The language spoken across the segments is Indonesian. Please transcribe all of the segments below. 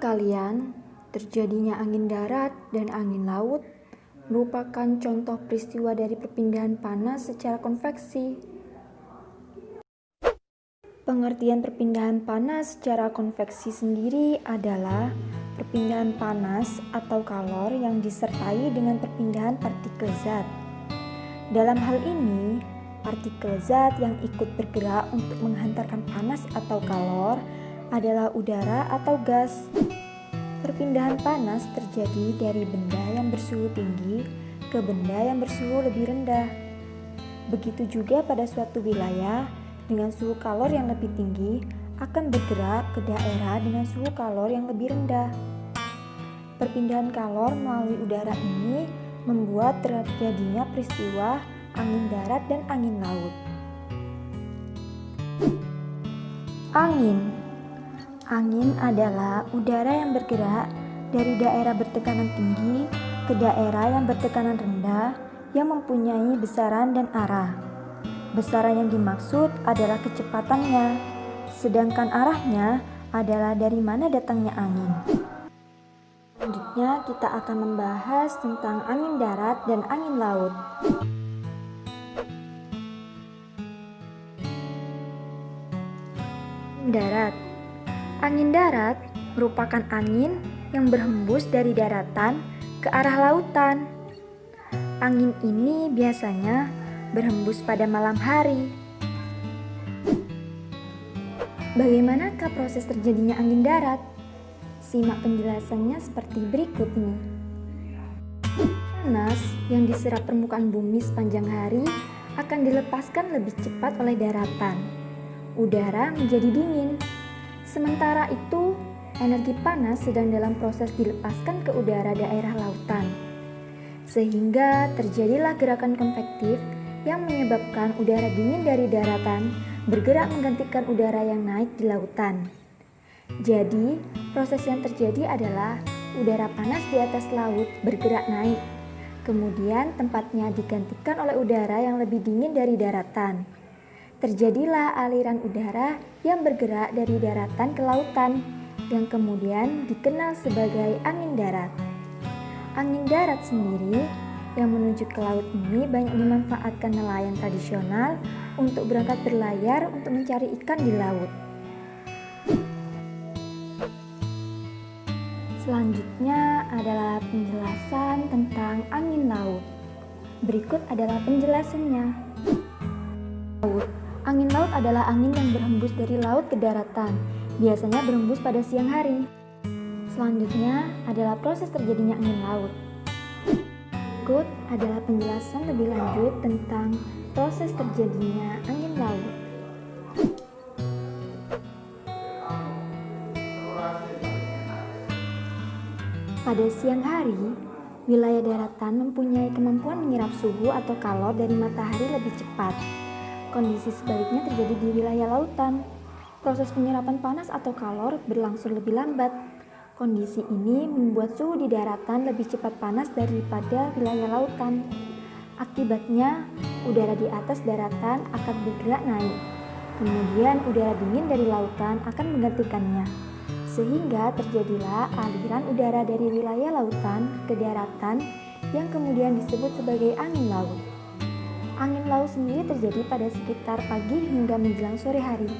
sekalian, terjadinya angin darat dan angin laut merupakan contoh peristiwa dari perpindahan panas secara konveksi. Pengertian perpindahan panas secara konveksi sendiri adalah perpindahan panas atau kalor yang disertai dengan perpindahan partikel zat. Dalam hal ini, partikel zat yang ikut bergerak untuk menghantarkan panas atau kalor adalah udara atau gas. Perpindahan panas terjadi dari benda yang bersuhu tinggi ke benda yang bersuhu lebih rendah. Begitu juga pada suatu wilayah dengan suhu kalor yang lebih tinggi akan bergerak ke daerah dengan suhu kalor yang lebih rendah. Perpindahan kalor melalui udara ini membuat terjadinya peristiwa angin darat dan angin laut. Angin adalah udara yang bergerak dari daerah bertekanan tinggi ke daerah yang bertekanan rendah yang mempunyai besaran dan arah. Besaran yang dimaksud adalah kecepatannya, sedangkan arahnya adalah dari mana datangnya angin. Selanjutnya kita akan membahas tentang angin darat dan angin laut. Angin darat merupakan angin yang berhembus dari daratan ke arah lautan. Angin ini biasanya berhembus pada malam hari. Bagaimanakah proses terjadinya angin darat? Simak penjelasannya seperti berikut ini. Panas yang diserap permukaan bumi sepanjang hari akan dilepaskan lebih cepat oleh daratan. Udara menjadi dingin. Sementara itu, energi panas sedang dalam proses dilepaskan ke udara daerah lautan. Sehingga terjadilah gerakan konvektif yang menyebabkan udara dingin dari daratan bergerak menggantikan udara yang naik di lautan. Jadi, proses yang terjadi adalah udara panas di atas laut bergerak naik. Kemudian tempatnya digantikan oleh udara yang lebih dingin dari daratan. Terjadilah aliran udara yang bergerak dari daratan ke lautan, yang kemudian dikenal sebagai angin darat. Angin darat sendiri yang menuju ke laut ini banyak dimanfaatkan nelayan tradisional untuk berangkat berlayar untuk mencari ikan di laut. Selanjutnya adalah penjelasan tentang angin laut. Berikut adalah penjelasannya. Angin laut adalah angin yang berhembus dari laut ke daratan, biasanya berhembus pada siang hari. Selanjutnya adalah proses terjadinya angin laut. Berikut adalah penjelasan lebih lanjut tentang proses terjadinya angin laut. Pada siang hari, wilayah daratan mempunyai kemampuan menyerap suhu atau kalor dari matahari lebih cepat. Kondisi sebaliknya terjadi di wilayah lautan. Proses penyerapan panas atau kalor berlangsung lebih lambat. Kondisi ini membuat suhu di daratan lebih cepat panas daripada wilayah lautan. Akibatnya, udara di atas daratan akan bergerak naik. Kemudian udara dingin dari lautan akan menggantikannya. Sehingga terjadilah aliran udara dari wilayah lautan ke daratan yang kemudian disebut sebagai angin laut. Angin laut sendiri terjadi pada sekitar pagi hingga menjelang sore hari.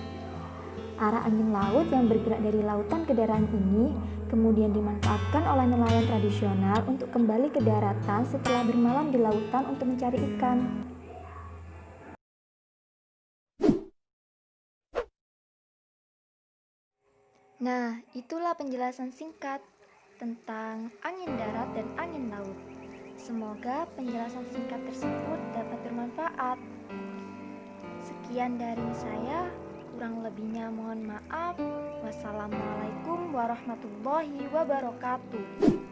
Arah angin laut yang bergerak dari lautan ke daratan ini kemudian dimanfaatkan oleh nelayan tradisional untuk kembali ke daratan setelah bermalam di lautan untuk mencari ikan. Nah, itulah penjelasan singkat tentang angin darat dan angin laut. Semoga penjelasan singkat tersebut dapat bermanfaat. Sekian dari saya. Kurang lebihnya mohon maaf. Wassalamualaikum warahmatullahi wabarakatuh.